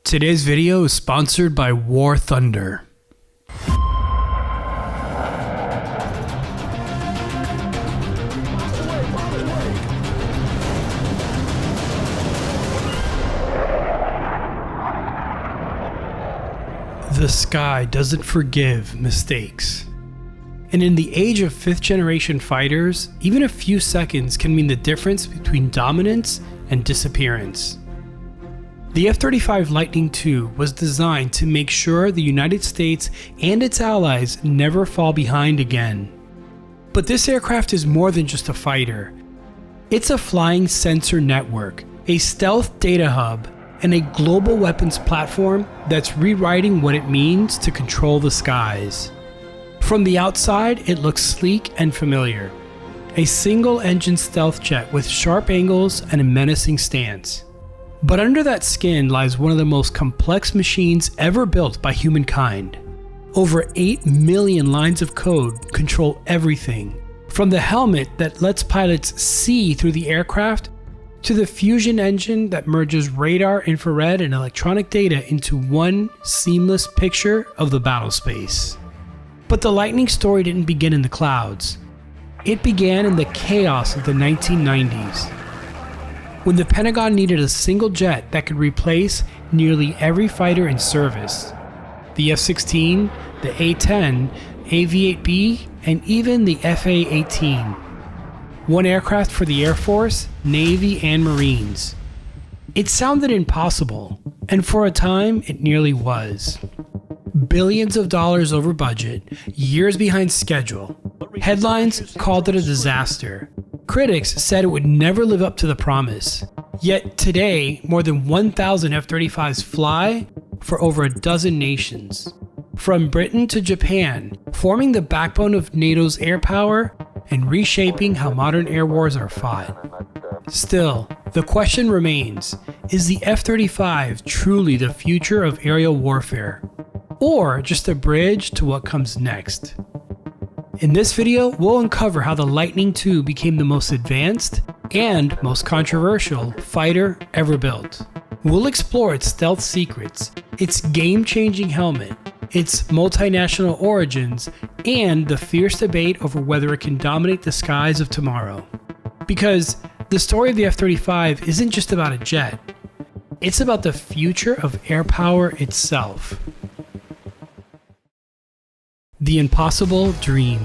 Today's video is sponsored by War Thunder. The sky doesn't forgive mistakes. And in the age of 5th generation fighters, even a few seconds can mean the difference between dominance and disappearance. The F-35 Lightning II was designed to make sure the United States and its allies never fall behind again. But this aircraft is more than just a fighter. It's a flying sensor network, a stealth data hub, and a global weapons platform that's rewriting what it means to control the skies. From the outside, it looks sleek and familiar. A single-engine stealth jet with sharp angles and a menacing stance. But under that skin lies one of the most complex machines ever built by humankind. Over 8 million lines of code control everything, from the helmet that lets pilots see through the aircraft to the fusion engine that merges radar, infrared, and electronic data into one seamless picture of the battlespace. But the Lightning story didn't begin in the clouds. It began in the chaos of the 1990s. When the Pentagon needed a single jet that could replace nearly every fighter in service. The F-16, the A-10, AV-8B, and even the FA-18. One aircraft for the Air Force, Navy, and Marines. It sounded impossible, and for a time, it nearly was. Billions of dollars over budget, years behind schedule. Headlines called it a disaster. Critics said it would never live up to the promise. Yet today, more than 1,000 F-35s fly for over a dozen nations. From Britain to Japan, forming the backbone of NATO's air power and reshaping how modern air wars are fought. Still, the question remains, is the F-35 truly the future of aerial warfare? Or just a bridge to what comes next? In this video, we'll uncover how the Lightning II became the most advanced and most controversial fighter ever built. We'll explore its stealth secrets, its game-changing helmet, its multinational origins, and the fierce debate over whether it can dominate the skies of tomorrow. Because the story of the F-35 isn't just about a jet, it's about the future of air power itself. The impossible dream.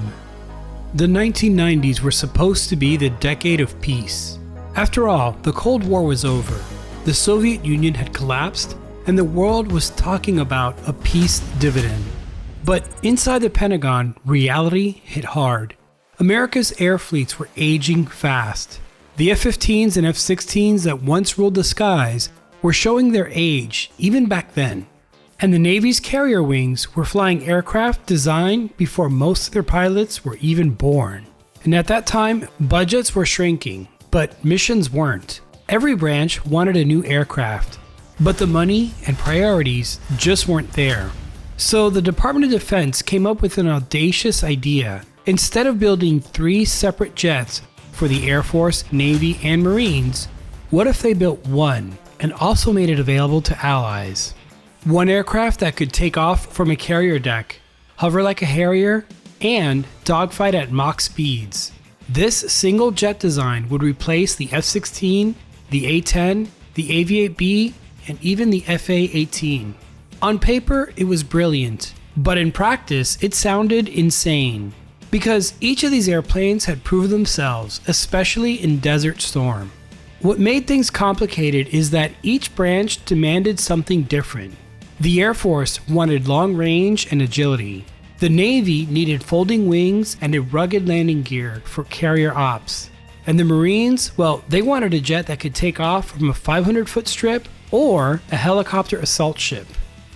The 1990s were supposed to be the decade of peace. After all, the Cold War was over. The Soviet Union had collapsed, and the world was talking about a peace dividend. But inside the Pentagon, reality hit hard. America's air fleets were aging fast. The F-15s and F-16s that once ruled the skies were showing their age, even back then. And the Navy's carrier wings were flying aircraft designed before most of their pilots were even born. And at that time, budgets were shrinking, but missions weren't. Every branch wanted a new aircraft, but the money and priorities just weren't there. So the Department of Defense came up with an audacious idea. Instead of building 3 separate jets for the Air Force, Navy, and Marines, what if they built one and also made it available to allies? One aircraft that could take off from a carrier deck, hover like a Harrier, and dogfight at Mach speeds. This single jet design would replace the F-16, the A-10, the AV-8B, and even the FA-18. On paper, it was brilliant, but in practice, it sounded insane. Because each of these airplanes had proved themselves, especially in Desert Storm. What made things complicated is that each branch demanded something different. The Air Force wanted long range and agility. The Navy needed folding wings and a rugged landing gear for carrier ops. And the Marines, well, they wanted a jet that could take off from a 500-foot strip or a helicopter assault ship.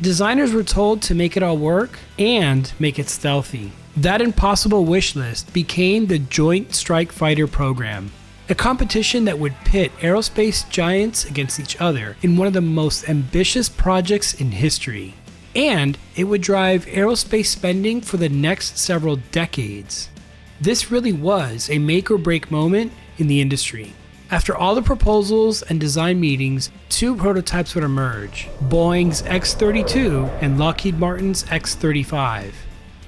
Designers were told to make it all work and make it stealthy. That impossible wish list became the Joint Strike Fighter program. A competition that would pit aerospace giants against each other in one of the most ambitious projects in history. And it would drive aerospace spending for the next several decades. This really was a make or break moment in the industry. After all the proposals and design meetings, two prototypes would emerge, Boeing's X-32 and Lockheed Martin's X-35.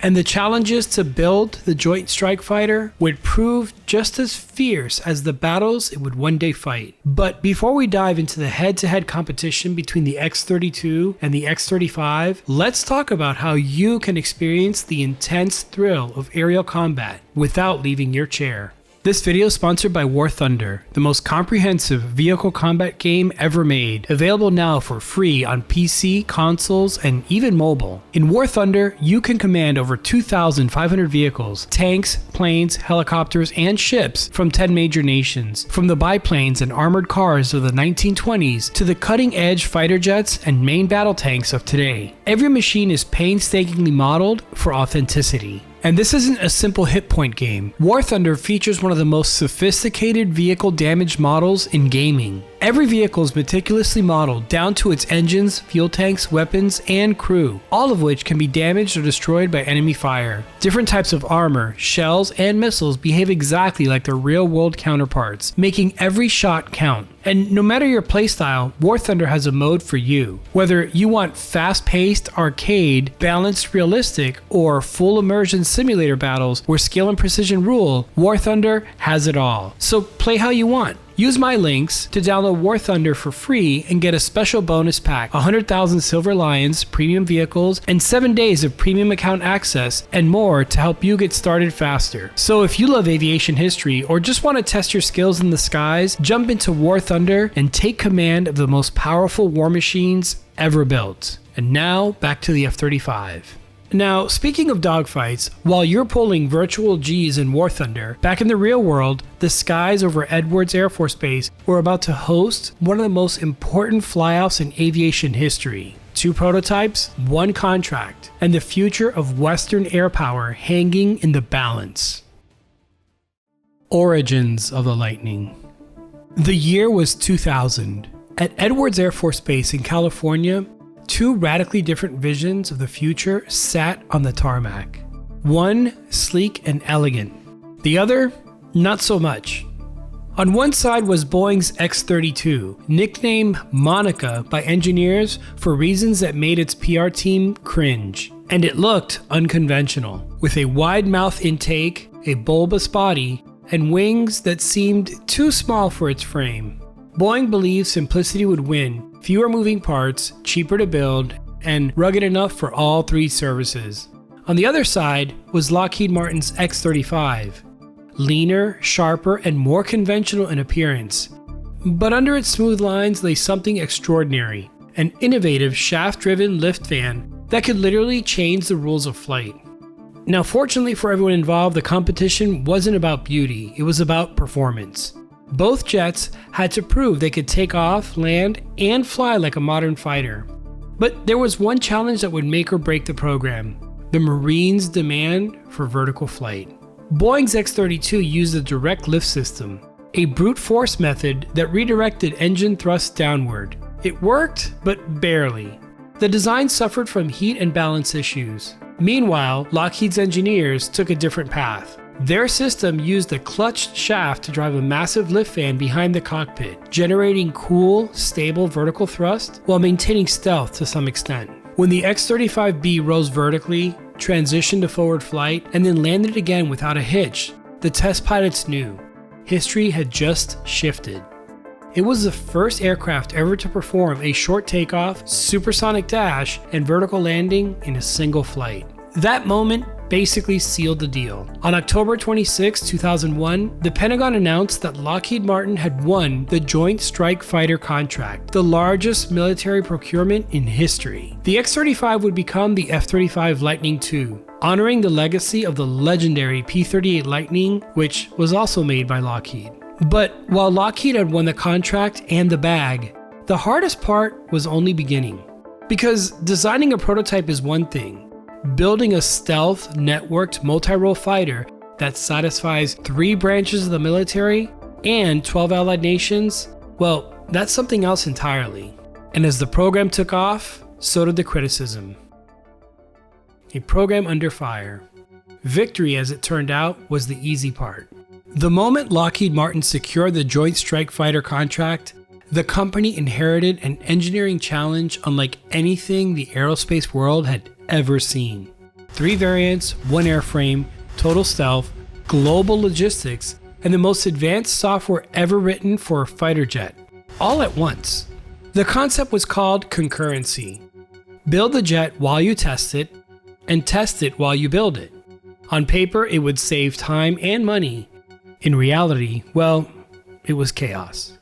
And the challenges to build the Joint Strike Fighter would prove just as fierce as the battles it would one day fight. But before we dive into the head-to-head competition between the X-32 and the X-35, let's talk about how you can experience the intense thrill of aerial combat without leaving your chair. This video is sponsored by War Thunder, the most comprehensive vehicle combat game ever made, available now for free on PC, consoles, and even mobile. In War Thunder, you can command over 2,500 vehicles, tanks, planes, helicopters, and ships from 10 major nations, from the biplanes and armored cars of the 1920s to the cutting-edge fighter jets and main battle tanks of today. Every machine is painstakingly modeled for authenticity. And this isn't a simple hit point game. War Thunder features one of the most sophisticated vehicle damage models in gaming. Every vehicle is meticulously modeled down to its engines, fuel tanks, weapons, and crew, all of which can be damaged or destroyed by enemy fire. Different types of armor, shells, and missiles behave exactly like their real-world counterparts, making every shot count. And no matter your playstyle, War Thunder has a mode for you. Whether you want fast-paced, arcade, balanced, realistic, or full immersion simulator battles where skill and precision rule, War Thunder has it all. So play how you want. Use my links to download War Thunder for free and get a special bonus pack, 100,000 Silver Lions, premium vehicles, and 7 days of premium account access and more to help you get started faster. So if you love aviation history or just want to test your skills in the skies, jump into War Thunder and take command of the most powerful war machines ever built. And now back to the F-35. Now, speaking of dogfights, while you're pulling virtual Gs in War Thunder, back in the real world, the skies over Edwards Air Force Base were about to host one of the most important flyouts in aviation history. 2 prototypes, 1 contract, and the future of Western air power hanging in the balance. Origins of the Lightning. The year was 2000. At Edwards Air Force Base in California, 2 radically different visions of the future sat on the tarmac. One sleek and elegant, the other not so much. On one side was Boeing's X-32, nicknamed Monica by engineers for reasons that made its PR team cringe. And it looked unconventional, with a wide mouth intake, a bulbous body, and wings that seemed too small for its frame. Boeing believed simplicity would win. Fewer moving parts, cheaper to build, and rugged enough for all 3 services. On the other side was Lockheed Martin's X-35, leaner, sharper, and more conventional in appearance. But under its smooth lines lay something extraordinary, an innovative shaft-driven lift fan that could literally change the rules of flight. Now, fortunately for everyone involved, the competition wasn't about beauty, it was about performance. Both jets had to prove they could take off, land, and fly like a modern fighter. But there was one challenge that would make or break the program: the Marines' demand for vertical flight. Boeing's X-32 used a direct lift system, a brute force method that redirected engine thrust downward. It worked, but barely. The design suffered from heat and balance issues. Meanwhile, Lockheed's engineers took a different path. Their system used a clutched shaft to drive a massive lift fan behind the cockpit, generating cool, stable vertical thrust while maintaining stealth to some extent. When the X-35B rose vertically, transitioned to forward flight, and then landed again without a hitch, the test pilots knew history had just shifted. It was the first aircraft ever to perform a short takeoff, supersonic dash, and vertical landing in a single flight. That moment basically sealed the deal. On October 26, 2001, the Pentagon announced that Lockheed Martin had won the Joint Strike Fighter contract, the largest military procurement in history. The X-35 would become the F-35 Lightning II, honoring the legacy of the legendary P-38 Lightning, which was also made by Lockheed. But while Lockheed had won the contract and the bag, the hardest part was only beginning. Because designing a prototype is one thing. Building a stealth, networked, multi-role fighter that satisfies 3 branches of the military and 12 allied nations, well, that's something else entirely. And as the program took off, so did the criticism. A program under fire. Victory, as it turned out, was the easy part. The moment Lockheed Martin secured the Joint Strike Fighter contract, the company inherited an engineering challenge unlike anything the aerospace world had ever seen. 3 variants, 1 airframe, total stealth, global logistics, and the most advanced software ever written for a fighter jet, all at once. The concept was called concurrency. Build the jet while you test it, and test it while you build it. On paper, it would save time and money. In reality, well, it was chaos.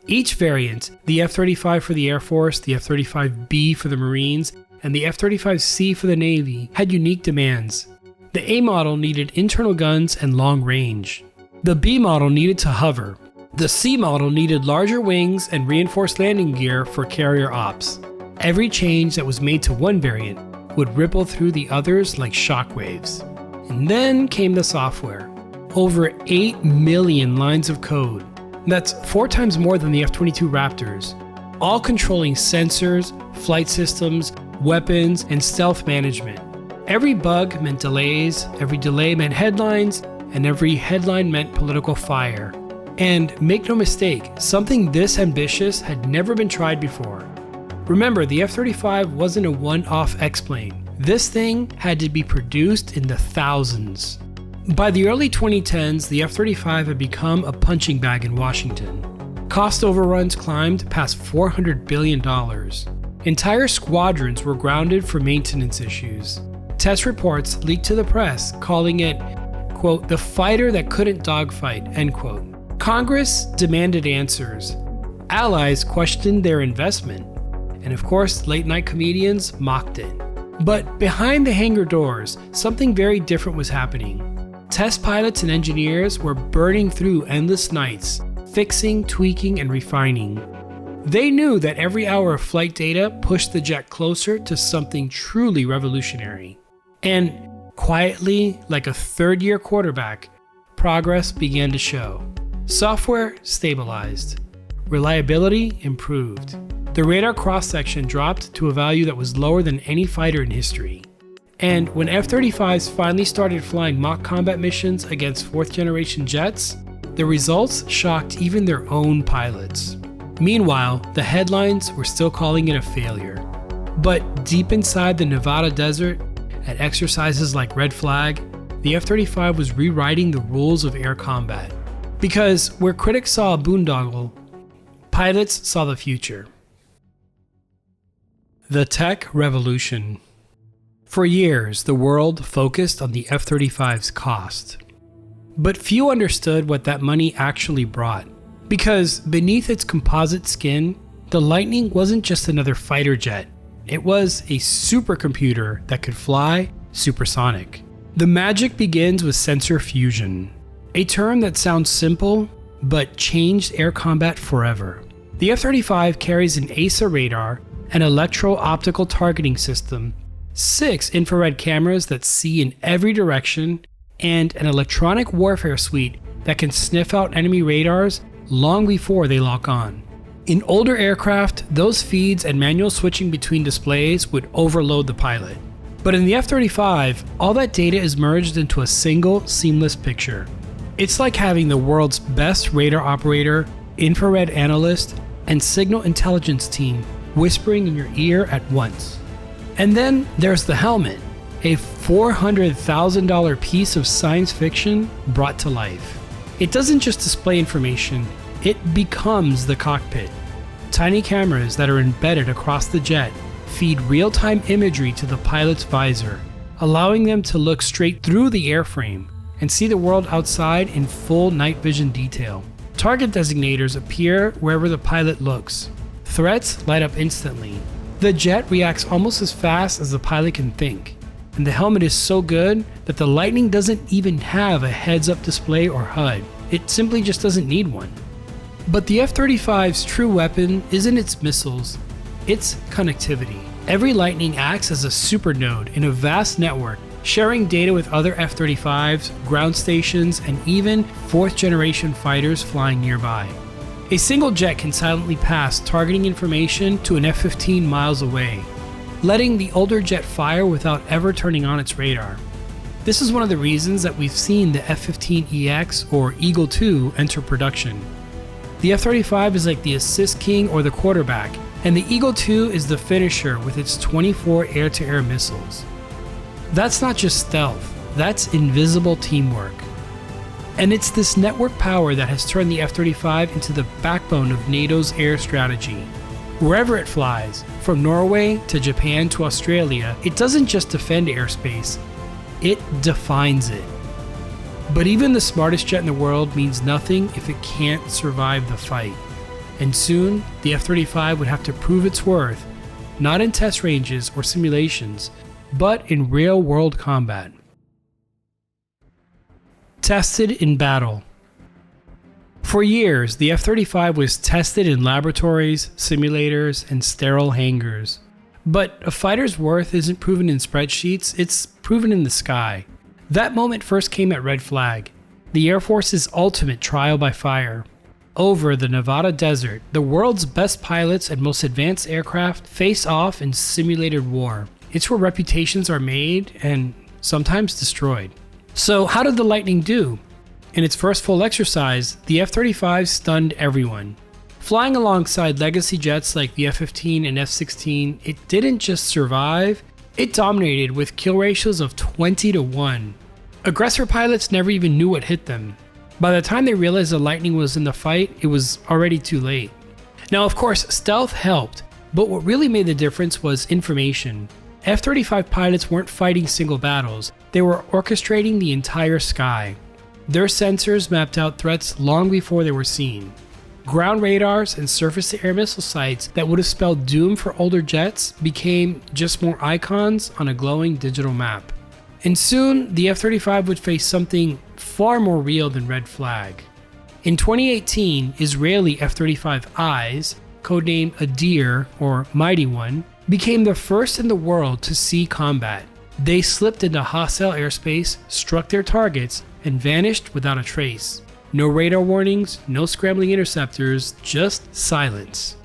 Each variant, the F-35 for the Air Force, the F-35B for the Marines, and the F-35C for the Navy, had unique demands. The A model needed internal guns and long range. The B model needed to hover. The C model needed larger wings and reinforced landing gear for carrier ops. Every change that was made to one variant would ripple through the others like shockwaves. And then came the software. Over 8 million lines of code. That's 4 times more than the F-22 Raptors, all controlling sensors, flight systems, weapons, and stealth management. Every bug meant delays, every delay meant headlines, and every headline meant political fire. And make no mistake, something this ambitious had never been tried before. Remember, the F-35 wasn't a one-off X-plane. This thing had to be produced in the thousands. By the early 2010s, the F-35 had become a punching bag in Washington. Cost overruns climbed past $400 billion. Entire squadrons were grounded for maintenance issues. Test reports leaked to the press, calling it, quote, the fighter that couldn't dogfight, end quote. Congress demanded answers. Allies questioned their investment. And of course, late-night comedians mocked it. But behind the hangar doors, something very different was happening. Test pilots and engineers were burning through endless nights, fixing, tweaking, and refining. They knew that every hour of flight data pushed the jet closer to something truly revolutionary. And quietly, like a third-year quarterback, progress began to show. Software stabilized. Reliability improved. The radar cross-section dropped to a value that was lower than any fighter in history. And when F-35s finally started flying mock combat missions against 4th-generation jets, the results shocked even their own pilots. Meanwhile, the headlines were still calling it a failure. But deep inside the Nevada desert, at exercises like Red Flag, the F-35 was rewriting the rules of air combat. Because where critics saw a boondoggle, pilots saw the future. The tech revolution. For years, the world focused on the F-35's cost. But few understood what that money actually brought. Because beneath its composite skin, the Lightning wasn't just another fighter jet. It was a supercomputer that could fly supersonic. The magic begins with sensor fusion, a term that sounds simple, but changed air combat forever. The F-35 carries an AESA radar, an electro-optical targeting system, 6 infrared cameras that see in every direction, and an electronic warfare suite that can sniff out enemy radars long before they lock on. In older aircraft, those feeds and manual switching between displays would overload the pilot. But in the F-35, all that data is merged into a single, seamless picture. It's like having the world's best radar operator, infrared analyst, and signal intelligence team whispering in your ear at once. And then there's the helmet, a $400,000 piece of science fiction brought to life. It doesn't just display information, it becomes the cockpit. Tiny cameras that are embedded across the jet feed real-time imagery to the pilot's visor, allowing them to look straight through the airframe and see the world outside in full night vision detail. Target designators appear wherever the pilot looks. Threats light up instantly. The jet reacts almost as fast as the pilot can think, and the helmet is so good that the Lightning doesn't even have a heads-up display or HUD. It simply just doesn't need one. But the F-35's true weapon isn't its missiles, it's connectivity. Every Lightning acts as a supernode in a vast network, sharing data with other F-35s, ground stations, and even 4th-generation fighters flying nearby. A single jet can silently pass targeting information to an F-15 miles away, letting the older jet fire without ever turning on its radar. This is one of the reasons that we've seen the F-15EX or Eagle II enter production. The F-35 is like the assist king or the quarterback, and the Eagle II is the finisher with its 24 air-to-air missiles. That's not just stealth, that's invisible teamwork. And it's this network power that has turned the F-35 into the backbone of NATO's air strategy. Wherever it flies, from Norway to Japan to Australia, it doesn't just defend airspace, it defines it. But even the smartest jet in the world means nothing if it can't survive the fight. And soon, the F-35 would have to prove its worth, not in test ranges or simulations, but in real-world combat. Tested in battle. For years, the F-35 was tested in laboratories, simulators, and sterile hangars. But a fighter's worth isn't proven in spreadsheets, it's proven in the sky. That moment first came at Red Flag, the Air Force's ultimate trial by fire. Over the Nevada desert, the world's best pilots and most advanced aircraft face off in simulated war. It's where reputations are made and sometimes destroyed. So how did the Lightning do? In its first full exercise, the F-35 stunned everyone. Flying alongside legacy jets like the F-15 and F-16, it didn't just survive, it dominated with kill ratios of 20-1. Aggressor pilots never even knew what hit them. By the time they realized the Lightning was in the fight, it was already too late. Now, of course, stealth helped, but what really made the difference was information. F-35 pilots weren't fighting single battles, they were orchestrating the entire sky. Their sensors mapped out threats long before they were seen. Ground radars and surface-to-air missile sites that would have spelled doom for older jets became just more icons on a glowing digital map. And soon, the F-35 would face something far more real than Red Flag. In 2018, Israeli F-35Is, codenamed Adir or Mighty One, became the first in the world to see combat. They slipped into hostile airspace, struck their targets, and vanished without a trace. No radar warnings, no scrambling interceptors, just silence.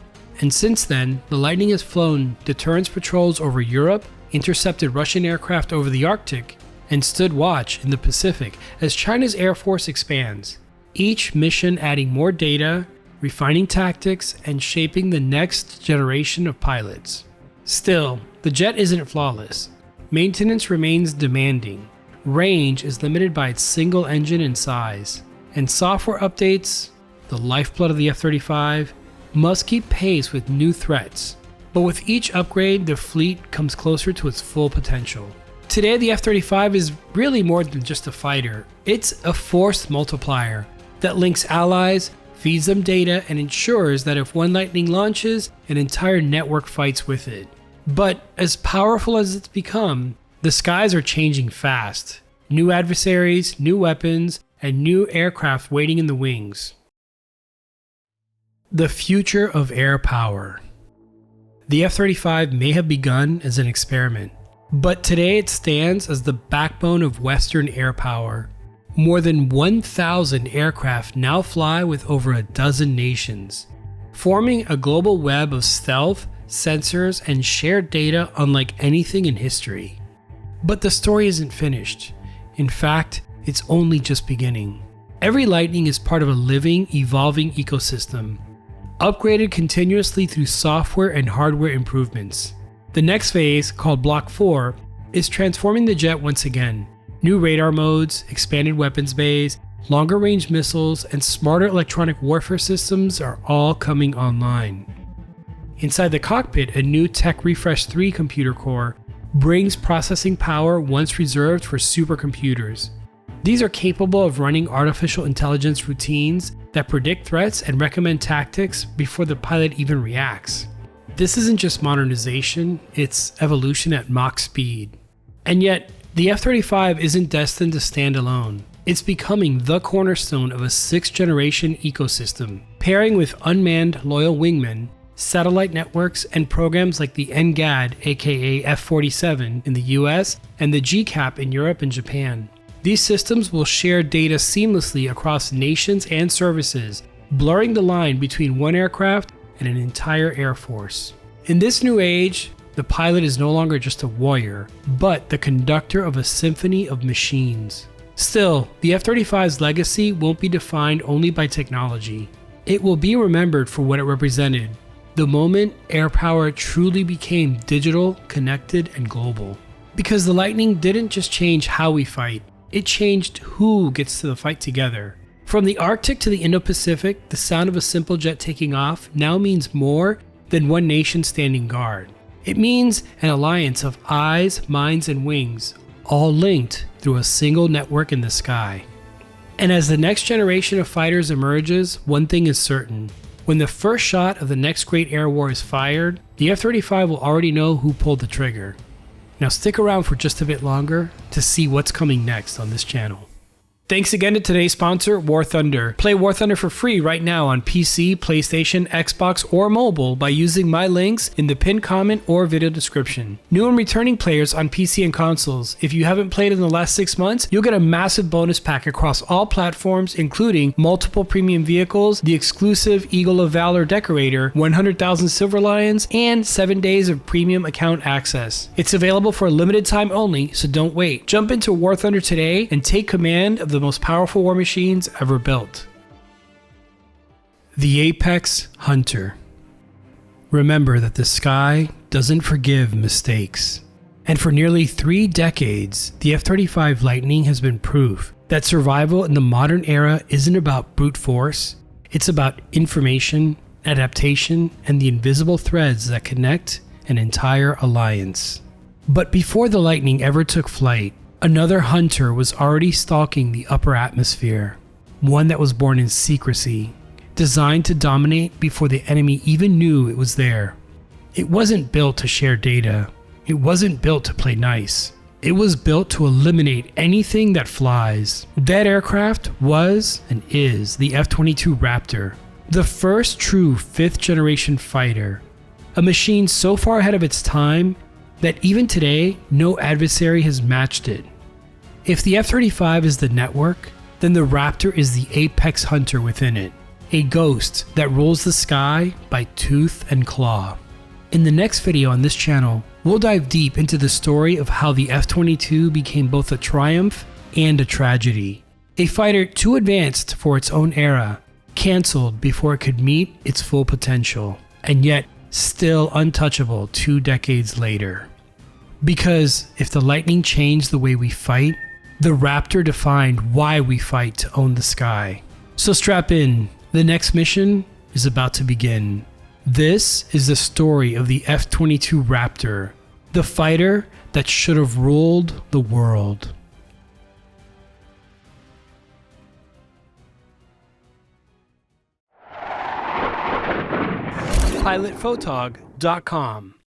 And since then, the Lightning has flown deterrence patrols over Europe, intercepted Russian aircraft over the Arctic, and stood watch in the Pacific as China's Air Force expands. Each mission adding more data, refining tactics, and shaping the next generation of pilots. Still, the jet isn't flawless. Maintenance remains demanding. Range is limited by its single engine and size. And software updates, the lifeblood of the F-35, must keep pace with new threats. But with each upgrade, the fleet comes closer to its full potential. Today, the F-35 is really more than just a fighter. It's a force multiplier that links allies, feeds them data, and ensures that if one Lightning launches, an entire network fights with it. But as powerful as it's become, the skies are changing fast. New adversaries, new weapons, and new aircraft waiting in the wings. The future of air power. The F-35 may have begun as an experiment, but today it stands as the backbone of Western air power. More than 1,000 aircraft now fly with over a dozen nations, forming a global web of stealth, sensors, and shared data unlike anything in history. But the story isn't finished. In fact, it's only just beginning. Every Lightning is part of a living, evolving ecosystem, upgraded continuously through software and hardware improvements. The next phase, called Block 4, is transforming the jet once again. New radar modes, expanded weapons bays, longer range missiles, and smarter electronic warfare systems are all coming online. Inside the cockpit, a new Tech Refresh 3 computer core brings processing power once reserved for supercomputers. These are capable of running artificial intelligence routines that predict threats and recommend tactics before the pilot even reacts. This isn't just modernization, it's evolution at Mach speed. And yet, the F-35 isn't destined to stand alone. It's becoming the cornerstone of a 6th-generation ecosystem, pairing with unmanned loyal wingmen, satellite networks, and programs like the NGAD, aka F-47 in the US, and the GCAP in Europe and Japan. These systems will share data seamlessly across nations and services, blurring the line between one aircraft and an entire air force. In this new age, The pilot is no longer just a warrior, but the conductor of a symphony of machines. Still, the F-35's legacy won't be defined only by technology. It will be remembered for what it represented, the moment air power truly became digital, connected, and global. Because the Lightning didn't just change how we fight, it changed who gets to the fight together. From the Arctic to the Indo-Pacific, the sound of a simple jet taking off now means more than one nation standing guard. It means an alliance of eyes, minds, and wings, all linked through a single network in the sky. And as the next generation of fighters emerges, one thing is certain. When the first shot of the next great air war is fired, the F-35 will already know who pulled the trigger. Now stick around for just a bit longer to see what's coming next on this channel. Thanks again to today's sponsor, War Thunder. Play War Thunder for free right now on PC, PlayStation, Xbox, or mobile by using my links in the pinned comment or video description. New and returning players on PC and consoles, if you haven't played in the last 6 months, you'll get a massive bonus pack across all platforms, including multiple premium vehicles, the exclusive Eagle of Valor Decorator, 100,000 Silver Lions, and 7 days of premium account access. It's available for a limited time only, so don't wait. Jump into War Thunder today and take command of the most powerful war machines ever built. The Apex Hunter. Remember that the sky doesn't forgive mistakes. And for nearly 3 decades, the F-35 Lightning has been proof that survival in the modern era isn't about brute force, it's about information, adaptation, and the invisible threads that connect an entire alliance. But before the Lightning ever took flight, another hunter was already stalking the upper atmosphere, one that was born in secrecy, designed to dominate before the enemy even knew it was there. It wasn't built to share data. It wasn't built to play nice. It was built to eliminate anything that flies. That aircraft was and is the F-22 Raptor, the first true 5th generation fighter, a machine so far ahead of its time that even today, no adversary has matched it. If the F-35 is the network, then the Raptor is the apex hunter within it, a ghost that rules the sky by tooth and claw. In the next video on this channel, we'll dive deep into the story of how the F-22 became both a triumph and a tragedy. A fighter too advanced for its own era, cancelled before it could meet its full potential, and yet still untouchable 2 decades later. Because if the Lightning changed the way we fight, the Raptor defined why we fight to own the sky. So strap in, the next mission is about to begin. This is the story of the F-22 Raptor, the fighter that should have ruled the world. PilotPhotog.com